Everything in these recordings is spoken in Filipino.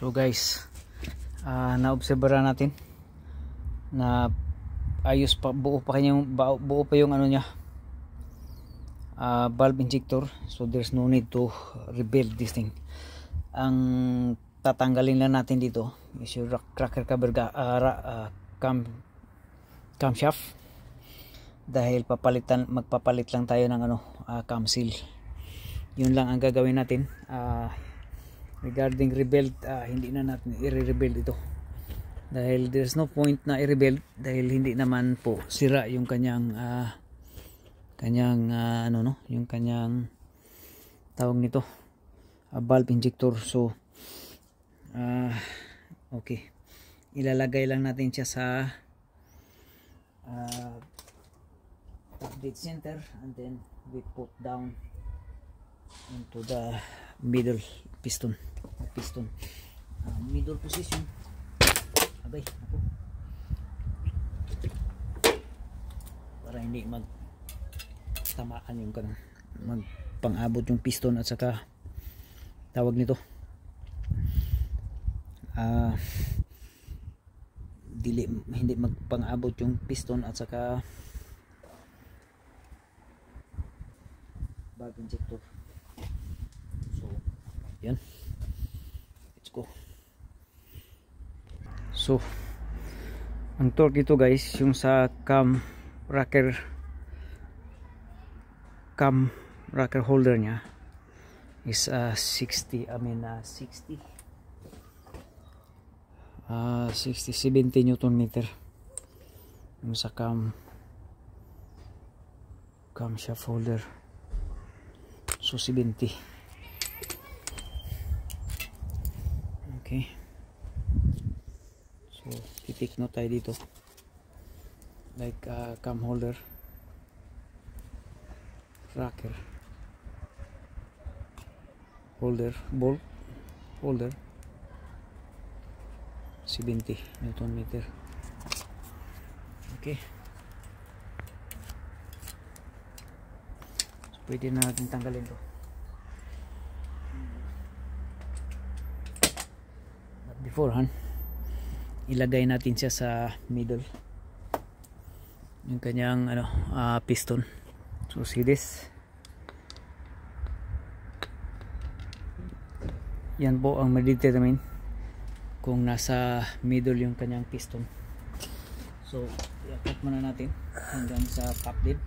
So guys, naobserbahan natin na ayos pa, buo pa yung ano niya, valve injector. So there's no need to rebuild this thing. Ang tatanggalin lang natin dito is yung cracker cover camshaft, dahil magpapalit lang tayo ng cam seal. Yun lang ang gagawin natin. Regarding rebuild, hindi na natin i-rebuild ito dahil there's no point na i-rebuild dahil hindi naman po sira yung kanyang yung kanyang tawag nito, valve injector. So okay, ilalagay lang natin siya sa top dead center, and then we put down into the middle piston middle position. Abay ako, para hindi magtamaan yung magpang-abot yung piston at saka tawag nito hindi magpang-abot yung piston at saka valve injector. So yan, let's go. So ang torque ito guys, yung sa cam rocker holder nya is 60 70 newton meter yung sa camshaft holder. So 70. Okay, so titik note tayo dito, like cam holder, rocker holder, bolt holder, 70 newton meter. Okay, so pwede na natin tanggalin to. But beforehand, ilagay natin siya sa middle yung kanyang piston. So see this, yan po ang ma-determine kung nasa middle yung kanyang piston. So i-cut muna natin hanggang sa top dead.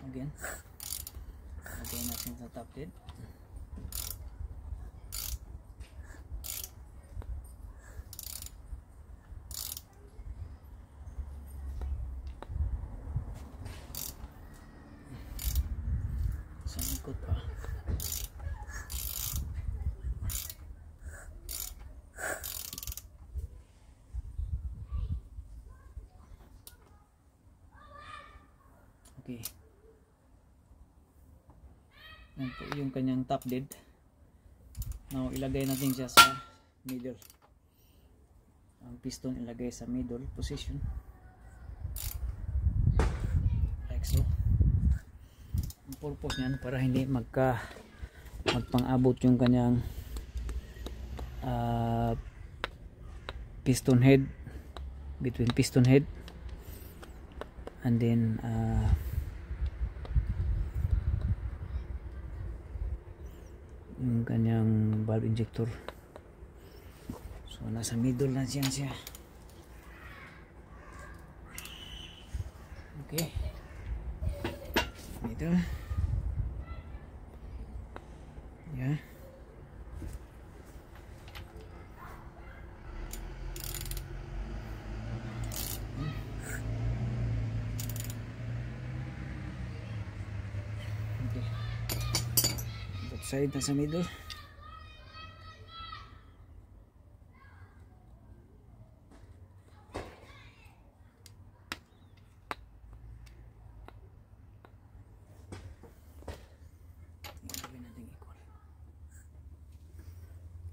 Again, lagay natin sa top dead. Sa likod pa. Okay, yan po yung kanyang top dead. Now ilagay natin siya sa middle. Ang piston ilagay sa middle position like so. Ang purpose niyan para hindi magpang-abot yung kanyang piston head, between piston head and then yung kanyang valve injector. So nasa middle na siya. Okay, middle. Yeah, okay, that side nasa middle.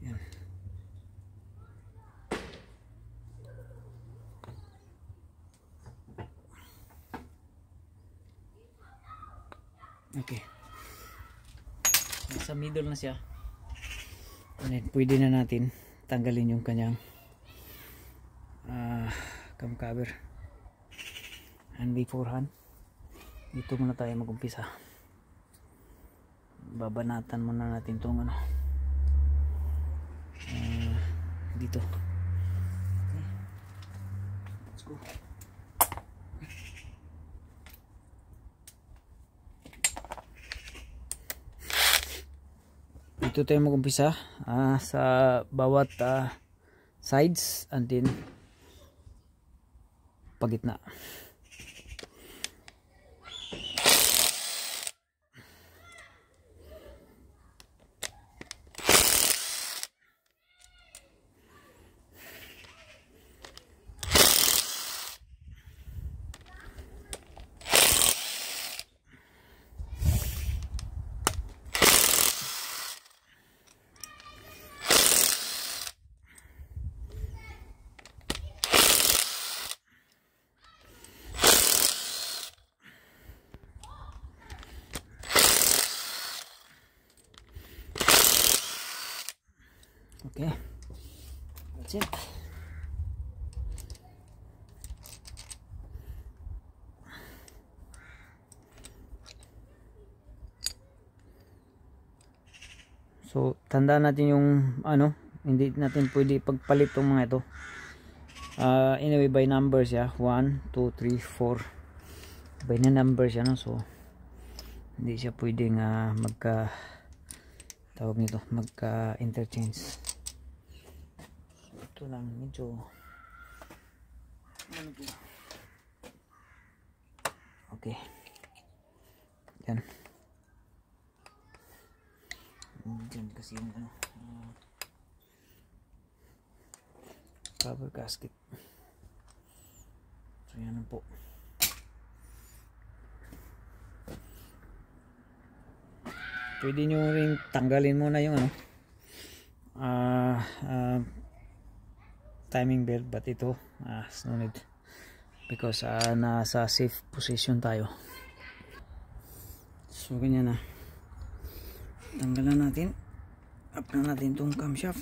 Yan. Okay. Nasa middle na siya. And then, pwede na natin tanggalin yung kanyang cam cover. And beforehand, dito muna tayo mag-umpisa. Babanatan muna natin itong ano. Dito. Okay. Let's go. Dito tayo mag-umpisa sa bawat sides and then pagitna. Okay, that's it. So, tandaan natin yung ano, hindi natin pwede pagpalit tong mga ito. Anyway, by numbers ya, 1, 2, 3, 4. By na numbers ya, no? So, hindi siya pwedeng tawag nito, magka-interchange. Ito lang medyo okay, yan dyan kasi yung ano, cover gasket. So yan po. Pwede nyo rin tanggalin muna yung ano, timing belt, but ito no need because nasa safe position tayo. So ganyan na, tanggalan natin, up na natin itong camshaft.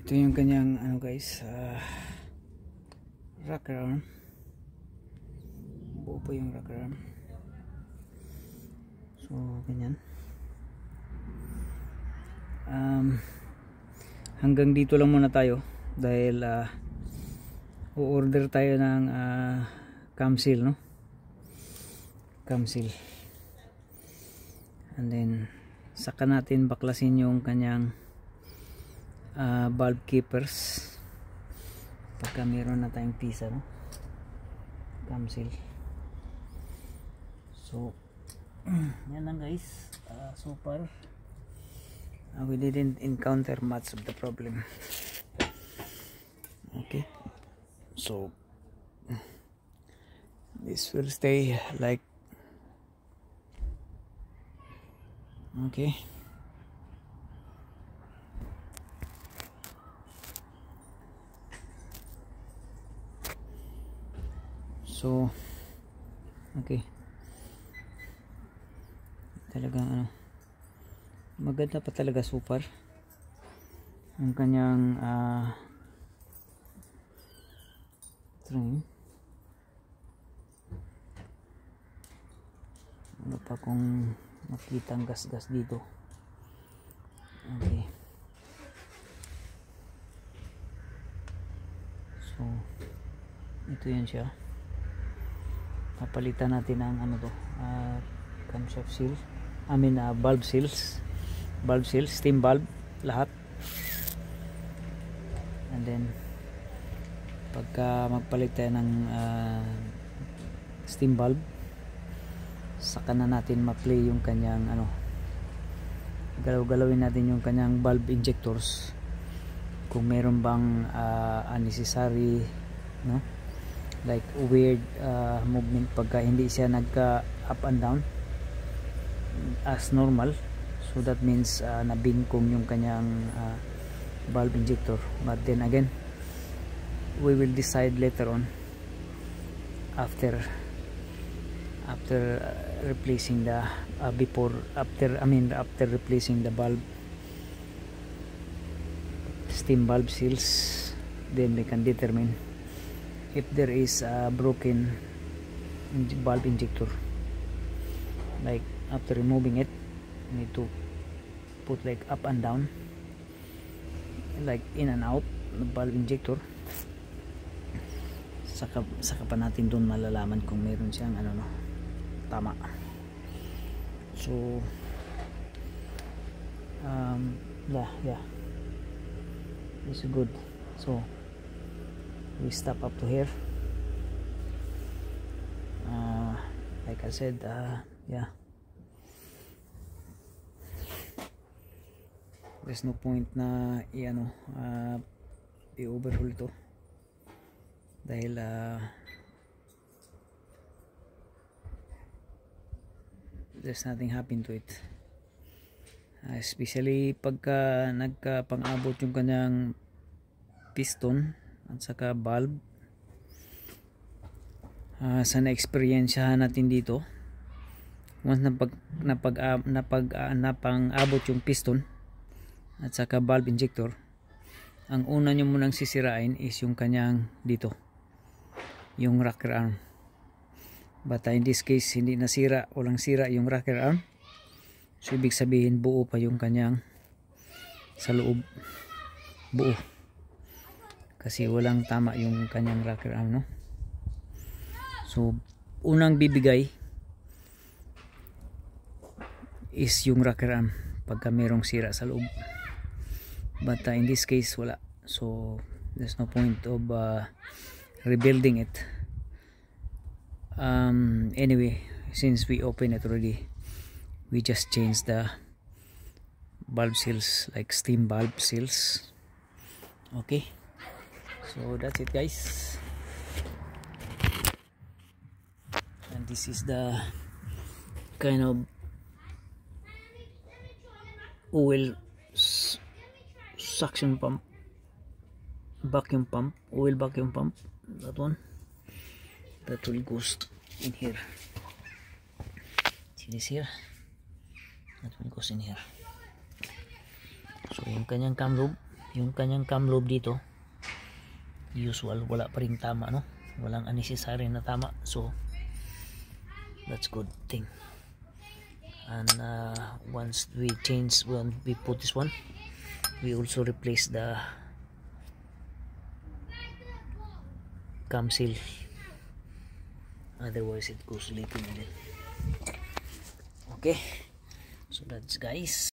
Ito yung kanyang ano guys, rocker arm. Buo pa yung rocker arm. So ganyan. Hanggang dito lang muna tayo dahil o-order tayo ng cam seal, no? Cam seal. And then saka natin baklasin yung kanyang valve keepers pagka meron na tayong pisa, no? Cam seal. So yan lang guys, so far we didn't encounter much of the problem. Okay, so this will stay like okay. So okay, talagang ano, maganda pa talaga super ang kanyang trim. Ano pa kung makita ang gas-gas dito. Okay, so ito yan siya. Papalitan natin ang ano to, camshaft seal, valve seals, steam valve, lahat. and then pagka magpalit tayo ng steam valve, saka na natin ma-play yung kanyang galaw-galawin natin yung kanyang valve injectors kung meron bang unnecessary, no, like weird movement pagka hindi siya nagka up and down as normal. So that means nabingkong yung kanyang valve injector. But then again, we will decide later on after replacing the after replacing the valve steam valve seals, then we can determine if there is a broken valve injector. Like after removing it, you need to put like up and down, like in and out the valve injector. Saka pa natin doon malalaman kung meron siyang tama. So yeah, it's good. So we stop up to here. Like I said, yeah, there's no point na i-overhaul ito dahil there's nothing happen to it, especially pagka nagkapang-abot yung kanyang piston at saka valve. Sa na-experiensyahan natin dito, once napang-abot yung piston at saka valve injector, ang una nyo munang sisirain is yung kanyang dito, yung rocker arm. But in this case, hindi nasira, walang sira yung rocker arm. So ibig sabihin buo pa yung kanyang sa loob, buo, kasi walang tama yung kanyang rocker arm, no? So unang bibigay is yung rocker arm pagka merong sira sa loob. But in this case wala, so there's no point of rebuilding it. Anyway, since we open it already, we just change the valve seals, like steam valve seals. Okay, so that's it guys, and this is the kind of oil suction pump, vacuum pump, oil vacuum pump, that one that will goes in here. See this here, that will goes in here. So yung kanyang cam lobe dito usual, wala pa ring tama, no, walang unnecessary na tama, so that's good thing. And once we put this one, we also replace the cam seal, otherwise it goes leaking again. Okay, so that's guys.